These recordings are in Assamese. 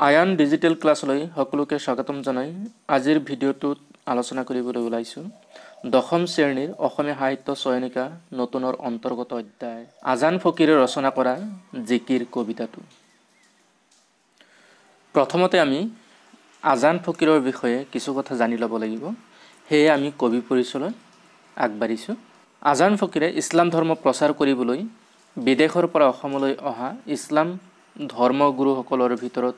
আয়ান ডিজিটেল ক্লাছলৈ সকলোকে স্বাগতম জনাই আজিৰ ভিডিঅ'টোত আলোচনা কৰিবলৈ ওলাইছো দশম শ্ৰেণীৰ অসমীয়া সাহিত্য চয়নিকা নতুনৰ অন্তৰ্গত অধ্যায় আজান ফকীৰে ৰচনা কৰা জিকিৰ কবিতাটো। প্ৰথমতে আমি আজান ফকীৰৰ বিষয়ে কিছু কথা জানি ল'ব লাগিব, সেয়ে আমি কবি পৰিচয়লৈ আগবাঢ়িছো। আজান ফকীৰে ইছলাম ধৰ্ম প্ৰচাৰ কৰিবলৈ বিদেশৰ পৰা অসমলৈ অহা ইছলাম ধৰ্মগুৰুসকলৰ ভিতৰত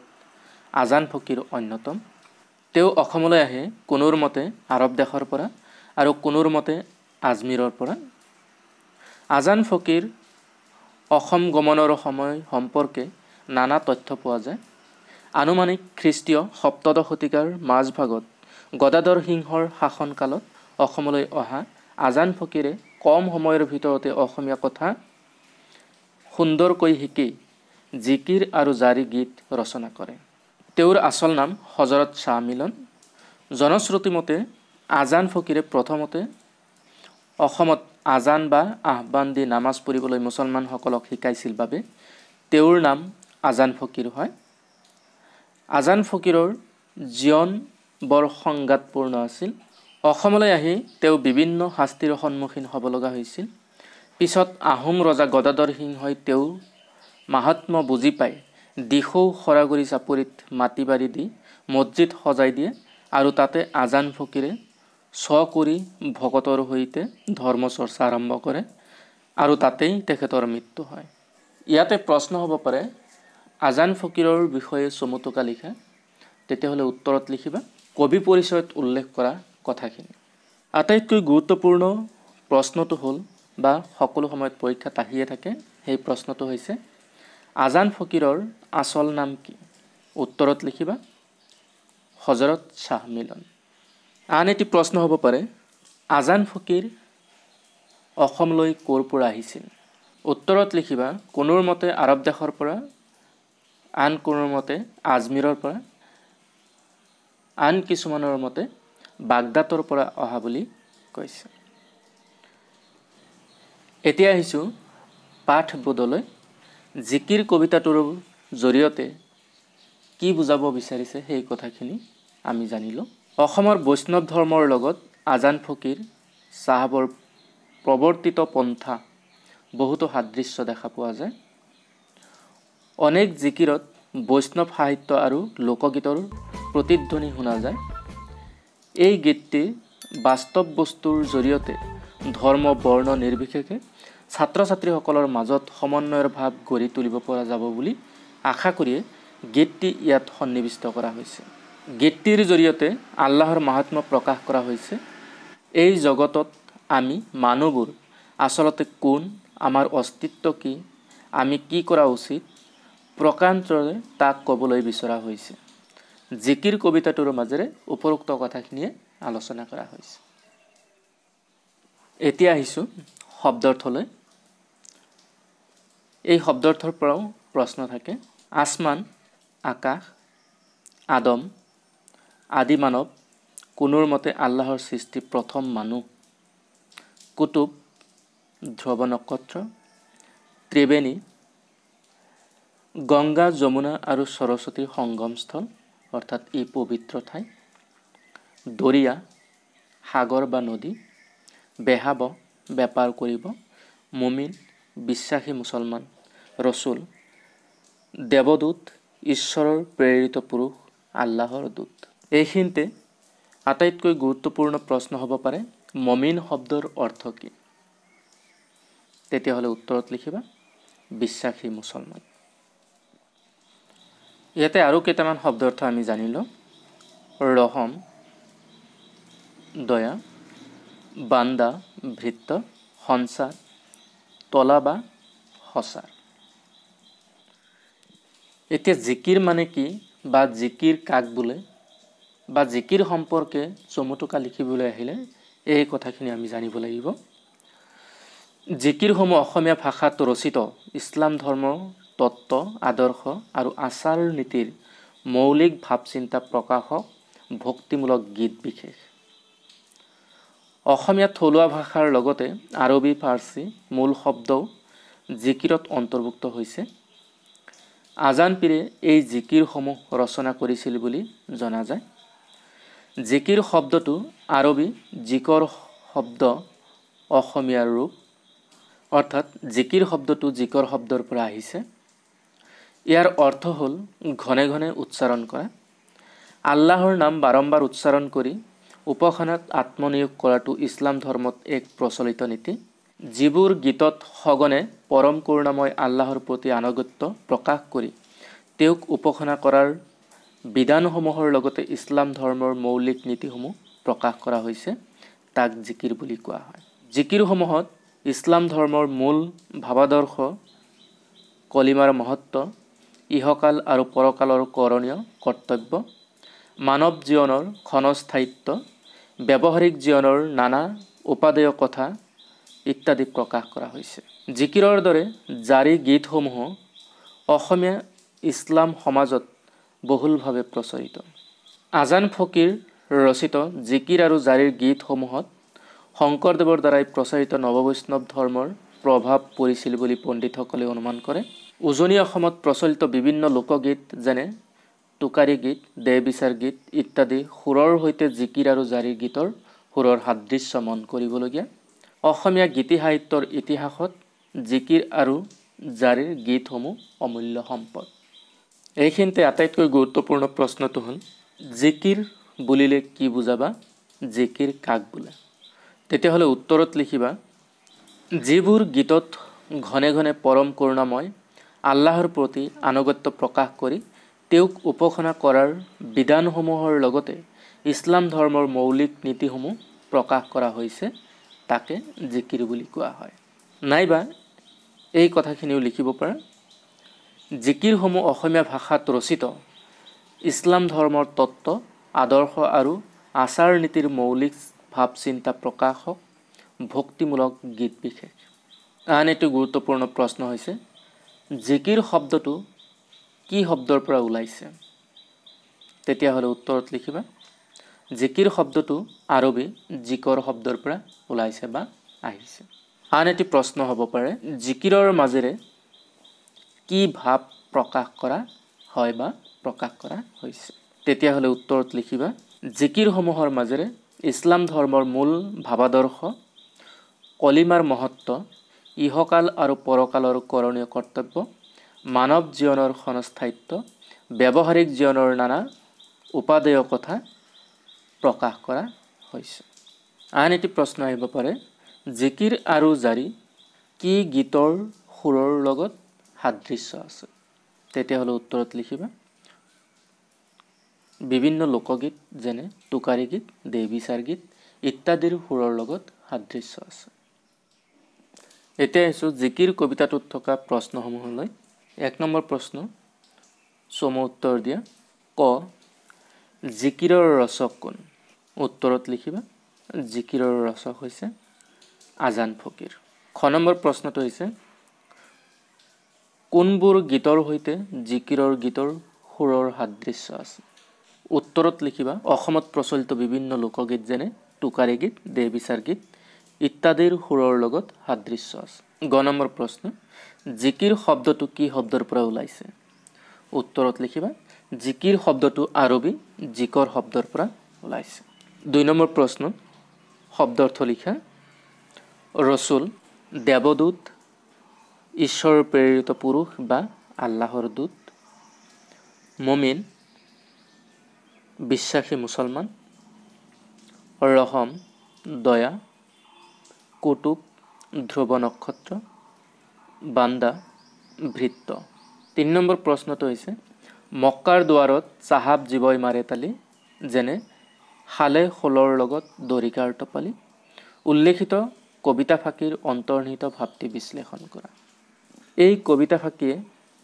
আজান ফকীৰ অন্যতম। তেওঁ অসমলৈ আহে কোনোৰ মতে আৰব দেশৰ পৰা আৰু কোনোৰ মতে আজমিৰৰ পৰা। আজান ফকীৰ অসম গমনৰ সময় সম্পৰ্কে নানা তথ্য পোৱা যায়। আনুমানিক খ্ৰীষ্টীয় সপ্তদশ শতিকাৰ মাজভাগত গদাধৰ সিংহৰ শাসনকালত অসমলৈ অহা আজান ফকীৰে কম সময়ৰ ভিতৰতে অসমীয়া কথা সুন্দৰকৈ শিকি জিকিৰ আৰু জাৰি গীত ৰচনা কৰে। তেওঁৰ আচল নাম হজৰত শ্বাহ মিলন। জনশ্ৰুতি মতে আজান ফকীৰে প্ৰথমতে অসমত আজান বা আহ্বান দি নামাজ পঢ়িবলৈ মুছলমানসকলক শিকাইছিল বাবে তেওঁৰ নাম আজান ফকীৰ হয়। আজান ফকীৰৰ জীৱন বৰ সংঘাতপূৰ্ণ আছিল। অসমলৈ আহি তেওঁ বিভিন্ন শাস্তিৰ সন্মুখীন হ'ব লগা হৈছিল। পিছত আহোম ৰজা গদাধৰ সিংহই তেওঁৰ মাহাত্ম্য বুজি পাই দিখৌ খৰাগুৰি চাপৰিত মাটি বাৰী দি মছজিদ সজাই দিয়ে আৰু তাতে আজান ফকীৰে কৰি ভকতৰ সৈতে ধৰ্ম চৰ্চা আৰম্ভ কৰে আৰু তাতেই তেখেতৰ মৃত্যু হয়। ইয়াতে প্ৰশ্ন হ'ব পাৰে, আজান ফকীৰৰ বিষয়ে চমুটোকা লিখা, তেতিয়াহ'লে উত্তৰত লিখিবা কবি পৰিচয়ত উল্লেখ কৰা কথাখিনি। আটাইতকৈ গুৰুত্বপূৰ্ণ প্ৰশ্নটো হ'ল বা সকলো সময়ত পৰীক্ষাত আহিয়ে থাকে, সেই প্ৰশ্নটো হৈছে আজান ফকীৰৰ আচল নাম কি? উত্তৰত লিখিবা হজৰত শ্বাহ মিলন। আন এটি প্ৰশ্ন হ'ব পাৰে, আজান ফকীৰ অসমলৈ ক'ৰ পৰা আহিছিল? উত্তৰত লিখিবা কোনোৰ মতে আৰব দেশৰ পৰা, আন কোনোৰ মতে আজমিৰৰ পৰা, আন কিছুমানৰ মতে বাগদাদৰ পৰা অহা বুলি কৈছে। এতিয়া আহিছোঁ পাঠবোধলৈ। জিকিৰ কবিতাটোৰ জৰিয়তে কি বুজাব বিচাৰিছে সেই কথাখিনি আমি জানিলোঁ। অসমৰ বৈষ্ণৱ ধৰ্মৰ লগত আজান ফকীৰ চাহাবৰ প্ৰৱৰ্তিত পন্থা বহুতো সাদৃশ্য দেখা পোৱা যায়। অনেক জিকিৰত বৈষ্ণৱ সাহিত্য আৰু লোকগীতৰ প্ৰতিধ্বনি শুনা যায়। এই গীতটি বাস্তৱ বস্তুৰ জৰিয়তে ধৰ্ম বৰ্ণ নিৰ্বিশেষে ছাত্ৰ ছাত্ৰীসকলৰ মাজত সমন্বয়ৰ ভাৱ গঢ়ি তুলিব পৰা যাব বুলি আশা কৰিয়ে গীতটি ইয়াত সন্নিৱিষ্ট কৰা হৈছে। গীতটিৰ জৰিয়তে আল্লাহৰ মাহাত্ম্য প্ৰকাশ কৰা হৈছে। এই জগতত আমি মানুহবোৰ আচলতে কোন, আমাৰ অস্তিত্ব কি, আমি কি কৰা উচিত, প্ৰকান্তৰে তাক ক'বলৈ বিচৰা হৈছে। জিকিৰ কবিতাটোৰ মাজেৰে উপৰোক্ত কথাখিনিয়ে আলোচনা কৰা হৈছে। এতিয়া আহিছোঁ শব্দাৰ্থলৈ। এই শব্দাৰ্থৰ পৰাও প্ৰশ্ন থাকে। আসমান, আকাশ, আদম, আদি মানৱ, কোনোৰ মতে আল্লাহৰ সৃষ্টি প্ৰথম মানুহ, কুতুব, ধ্ৰুৱ নক্ষত্ৰ, ত্ৰিবেণী, গংগা যমুনা আৰু সৰস্বতীৰ সংগমস্থল অৰ্থাৎ ই পবিত্ৰ ঠাই, দৰিয়া, সাগৰ বা নদী, বেহাব, বেপাৰ কৰিব, মুমিন, বিশ্বাসী মুছলমান, ৰচুল, দেৱদূত, ঈশ্বৰৰ প্ৰেৰিত পুৰুষ, আল্লাহৰ দূত। এইখিনিতে আটাইতকৈ গুৰুত্বপূৰ্ণ প্ৰশ্ন হ'ব পাৰে, মমিন শব্দৰ অৰ্থ কি? তেতিয়াহ'লে উত্তৰত লিখিবা বিশ্বাসী মুছলমান। ইয়াতে আৰু কেইটামান শব্দাৰ্থ আমি জানিলোঁ। ৰহম, দয়া, বান্দা, ভৃত্য, সঞ্চাৰ, তলা বা সঁচাৰ। এতিয়া জিকিৰ মানে কি বা জিকিৰ কাক বোলে বা জিকিৰ সম্পৰ্কে চমুটোকা লিখিবলৈ আহিলে এই কথাখিনি আমি জানিব লাগিব। জিকিৰসমূহ অসমীয়া ভাষাত ৰচিত ইছলাম ধৰ্মৰ তত্ত্ব, আদৰ্শ আৰু আচাৰ নীতিৰ মৌলিক ভাৱচিন্তা প্ৰকাশক ভক্তিমূলক গীত বিশেষ। অসমীয়া থলুৱা ভাষাৰ লগতে আৰবী ফাৰ্চী মূল শব্দও জিকিৰত অন্তৰ্ভুক্ত হৈছে। আজান পীৰে এই জিকিৰসমূহ ৰচনা কৰিছিল বুলি জনা যায়। জিকিৰ শব্দটো আৰবী জিকৰ শব্দ অসমীয়াৰ ৰূপ, অৰ্থাৎ জিকিৰ শব্দটো জিকৰ শব্দৰ পৰা আহিছে। ইয়াৰ অৰ্থ হ'ল ঘনে ঘনে উচ্চাৰণ কৰা। আল্লাহৰ নাম বাৰম্বাৰ উচ্চাৰণ কৰি উপাসনাত আত্মনিয়োগ কৰাটো ইছলাম ধৰ্মত এক প্ৰচলিত নীতি। যিবোৰ গীতত সঘনে পৰম কৰুণাময় আল্লাহৰ প্ৰতি আনুগত্য প্ৰকাশ কৰি তেওঁক উপাসনা কৰাৰ বিধানসমূহৰ লগতে ইছলাম ধৰ্মৰ মৌলিক নীতিসমূহ প্ৰকাশ কৰা হৈছে, তাক জিকিৰ বুলি কোৱা হয়। জিকিৰসমূহত ইছলাম ধৰ্মৰ মূল ভাৱাদৰ্শ, কলিমাৰ মহত্ব, ইহকাল আৰু পৰকালৰ কৰণীয় কৰ্তব্য, মানৱ জীৱনৰ ক্ষণস্থায়িত্ব, ব্যৱহাৰিক জীৱনৰ নানা উপাদেয় কথা ইত্যাদি প্ৰকাশ কৰা হৈছে। জিকিৰৰ দৰে জাৰি গীতসমূহ অসমীয়া ইছলাম সমাজত বহুলভাৱে প্ৰচলিত। আজান ফকীৰ ৰচিত জিকিৰ আৰু জাৰিৰ গীতসমূহত শংকৰদেৱৰ দ্বাৰাই প্ৰচাৰিত নৱবৈষ্ণৱ ধৰ্মৰ প্ৰভাৱ পৰিছিল বুলি পণ্ডিতসকলে অনুমান কৰে। উজনি অসমত প্ৰচলিত বিভিন্ন লোকগীত যেনে টোকাৰী গীত, দেহ বিচাৰ গীত ইত্যাদি সুৰৰ সৈতে জিকিৰ আৰু জাৰিৰ গীতৰ সুৰৰ সাদৃশ্য মন কৰিবলগীয়া। অসমীয়া গীতি সাহিত্যৰ ইতিহাসত জিকিৰ আৰু জাৰিৰ গীতসমূহ অমূল্য সম্পদ। এইখিনিতে আটাইতকৈ গুৰুত্বপূৰ্ণ প্ৰশ্নটো হ'ল, জিকিৰ বুলিলে কি বুজাবা? জিকিৰ কাক বোলে? তেতিয়াহ'লে উত্তৰত লিখিবা, যিবোৰ গীতত ঘনে ঘনে পৰম কৰুণাময় আল্লাহৰ প্ৰতি আনুগত্য প্ৰকাশ কৰি তেওঁক উপাসনা কৰাৰ বিধানসমূহৰ লগতে ইছলাম ধৰ্মৰ মৌলিক নীতিসমূহ প্ৰকাশ কৰা হৈছে, তাকে জিকিৰ বুলি কোৱা হয়। নাইবা এই কথাখিনিও লিখিব পাৰা, জিকিৰসমূহ অসমীয়া ভাষাত ৰচিত ইছলাম ধৰ্মৰ তত্ত্ব, আদৰ্শ আৰু আচাৰ নীতিৰ মৌলিক ভাৱ চিন্তা প্ৰকাশক ভক্তিমূলক গীত বিশেষ। আন এটি গুৰুত্বপূৰ্ণ প্ৰশ্ন হৈছে, জিকিৰ শব্দটো কি শব্দৰ পৰা ওলাইছে? তেতিয়াহ'লে উত্তৰত লিখিবা, জিকিৰ শব্দটো আৰবী জিকৰ শব্দৰ পৰা ওলাইছে বা আহিছে। আন এটি প্ৰশ্ন হ'ব পাৰে, জিকিৰৰ মাজেৰে কি ভাৱ প্ৰকাশ কৰা হয় বা প্ৰকাশ কৰা হৈছে? তেতিয়াহ'লে উত্তৰত লিখিবা, জিকিৰসমূহৰ মাজেৰে ইছলাম ধৰ্মৰ মূল ভাৱাদৰ্শ, কলিমাৰ মহত্ব, ইহকাল আৰু পৰকালৰ কৰণীয় কৰ্তব্য, মানৱ জীৱনৰ ক্ষণস্থায়িত্ব, ব্যৱহাৰিক জীৱনৰ নানা উপাদেয় কথা প্ৰকাশ কৰা হৈছে। আন এটি প্ৰশ্ন আহিব পাৰে, জিকিৰ আৰু জাৰি কি গীতৰ সুৰৰ লগত সাদৃশ্য আছে? তেতিয়াহ'লে উত্তৰত লিখিবা, বিভিন্ন লোকগীত যেনে টোকাৰী গীত, দেহ বিচাৰ গীত ইত্যাদিৰ সুৰৰ লগত সাদৃশ্য আছে। এতিয়া আহিছোঁ জিকিৰ কবিতাটোত থকা প্ৰশ্নসমূহলৈ। ১ নম্বৰ প্ৰশ্ন, চমু উত্তৰ দিয়া। ক, জিকিৰৰ ৰচক কোন? উত্তৰত লিখিবা, জিকিৰৰ ৰচক হৈছে আজান ফকীৰ। খ নম্বৰ প্ৰশ্নটো হৈছে, কোনবোৰ গীতৰ সৈতে জিকিৰৰ গীতৰ সুৰৰ সাদৃশ্য আছে? উত্তৰত লিখিবা, অসমত প্ৰচলিত বিভিন্ন লোকগীত যেনে টোকাৰী গীত, দেহ বিচাৰ গীত ইত্যাদিৰ সুৰৰ লগত সাদৃশ্য আছে। গ নম্বৰ প্ৰশ্ন, জিকিৰ শব্দটো কি শব্দৰ পৰা ওলাইছে? উত্তৰত লিখিবা, জিকিৰ শব্দটো আৰবী জিকৰ শব্দৰ পৰা ওলাইছে। ২ নম্বৰ প্ৰশ্ন, শব্দাৰ্থ লিখা। ৰচুল, দেৱদূত, ঈশ্বৰৰ প্ৰেৰিত পুৰুষ বা আল্লাহৰ দূত। মুমিন, বিশ্বাসী মুছলমান। ৰহম, দয়া। কুতুব, ধ্ৰুৱ নক্ষত্ৰ। বান্দা, ভৃত্য। ৩ নম্বৰ প্ৰশ্নটো হৈছে, মক্কাৰ দুৱাৰত চাহাব জীৱই মাৰে তালি, যেনে শালে শোলৰ লগত দৰিকাৰ টপালি। উল্লেখিত কবিতা ফাঁকিৰ অন্তৰ্নিহিত ভাৱটি বিশ্লেষণ কৰা। এই কবিতা ফাঁকিয়ে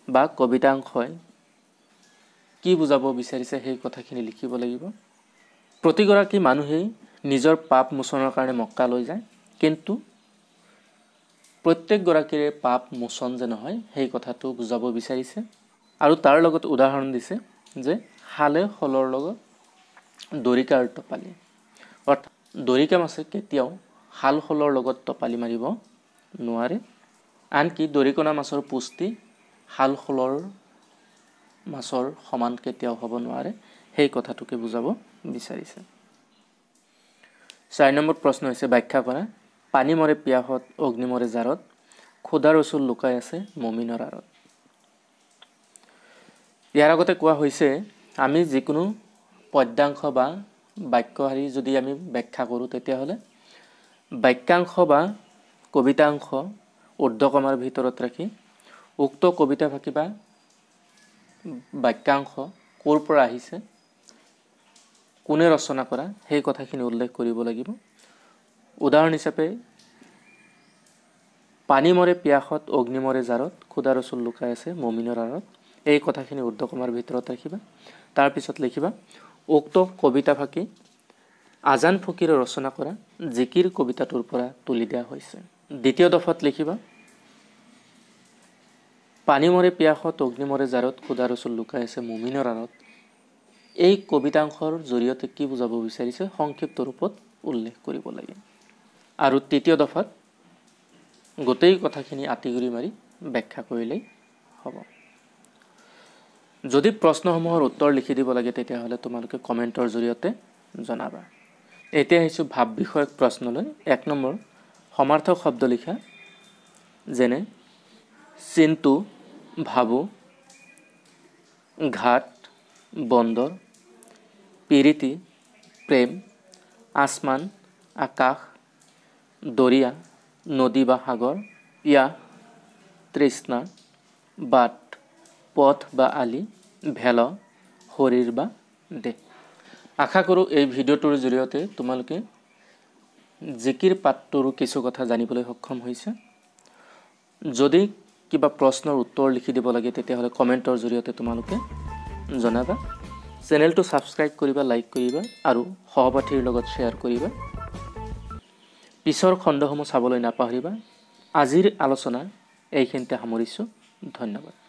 বা কবিতাংশই কি বুজাব বিচাৰিছে সেই কথাখিনি লিখিব লাগিব। প্ৰতিগৰাকী মানুহেই নিজৰ পাপ মোচনৰ কাৰণে মক্কালৈ যায়, কিন্তু প্ৰত্যেকগৰাকীৰে পাপ মোচন যে নহয় সেই কথাটো বুজাব বিচাৰিছে। আৰু তাৰ লগত উদাহৰণ দিছে যে শালে শোলৰ লগত দৰিকাৰ টপালি, অৰ্থাৎ দৰিকা মাছে কেতিয়াও শাল শোলৰ লগত টপালি মাৰিব নোৱাৰে। আনকি দৰিকণা মাছৰ পুষ্টি শাল শোলৰ মাছৰ সমান কেতিয়াও হ'ব নোৱাৰে সেই কথাটোকে বুজাব বিচাৰিছে 4 নম্বৰ প্ৰশ্ন হৈছে ব্যাখ্যা কৰা পানী মৰে পিয়াহত অগ্নি মৰে জাৰত খুদা ৰসুল লুকাই আছে মুমিনৰ আঁৰত ইয়াৰ আগতে কোৱা হৈছে আমি যিকোনো পদ্যাংশ বা বাক্যহাৰী যদি আমি ব্যাখ্যা কৰোঁ তেতিয়াহ'লে বাক্যাংশ বা কবিতাংশ ঊৰ্ধ্বকমাৰ ভিতৰত ৰাখি উক্ত কবিতা ফাঁকি বা বাক্যাংশ ক'ৰ পৰা আহিছে কোনে ৰচনা কৰা সেই কথাখিনি উল্লেখ কৰিব লাগিব উদাহৰণ হিচাপে পানী মৰে পিয়াহত অগ্নি মৰে জাৰত খুদা ৰসুল লুকাই আছে মুমিনৰ আঁৰত এই কথাখিনি ঊৰ্ধ্বকমাৰ ভিতৰত ৰাখিবা তাৰ পিছত লিখিবা উক্ত কবিতা ফাঁকি আজান ফকীৰে ৰচনা কৰা জিকিৰ কবিতাটোৰ পৰা তুলি দিয়া হৈছে দ্বিতীয় দফাত লিখিবা পানী মৰে পিয়াহত অগ্নি মৰে জাৰত খুদা ৰসুল লুকাই আছে মুমিনৰ আঁৰত এই কবিতাংশৰ জৰিয়তে কি বুজাব বিচাৰিছে সংক্ষিপ্ত ৰূপত উল্লেখ কৰিব লাগে আৰু তৃতীয় দফাত গোটেই কথাখিনি আটিগুৰি মাৰি ব্যাখ্যা কৰিলেই হ'ব যদি প্ৰশ্নসমূহৰ উত্তৰ লিখি দিব লাগে তেতিয়াহ'লে তোমালোকে কমেণ্টৰ জৰিয়তে জনাবা এতিয়া আহিছোঁ ভাব বিষয়ক প্ৰশ্নলৈ 1 নম্বৰ সমাৰ্থক শব্দ লিখা যেনে চিন্তু ভাবু ঘাট বন্দৰ পিৰিতি প্ৰেম আসমান আকাশ দৰিয়া নদী বা সাগৰ ইয়া তৃষ্ণা বাট পথ বা আলি ভেল শৰীৰ বা দেহ আশা কৰোঁ এই ভিডিঅ'টোৰ জৰিয়তে তোমালোকে জিকিৰ পাঠটোৰ কিছু কথা জানিবলৈ সক্ষম হৈছে যদি কিবা প্ৰশ্নৰ উত্তৰ লিখি দিব লাগে তেতিয়াহ'লে কমেণ্টৰ জৰিয়তে তোমালোকে জনাবা চেনেলটো সাবস্ক্ৰাইব কৰিবা লাইক কৰিবা আৰু সহপাঠীৰ লগত শ্বেয়াৰ কৰিবা পিছৰ খণ্ডসমূহ চাবলৈ নাপাহৰিবা আজিৰ আলোচনা এইখিনিতে সামৰিছোঁ ধন্যবাদ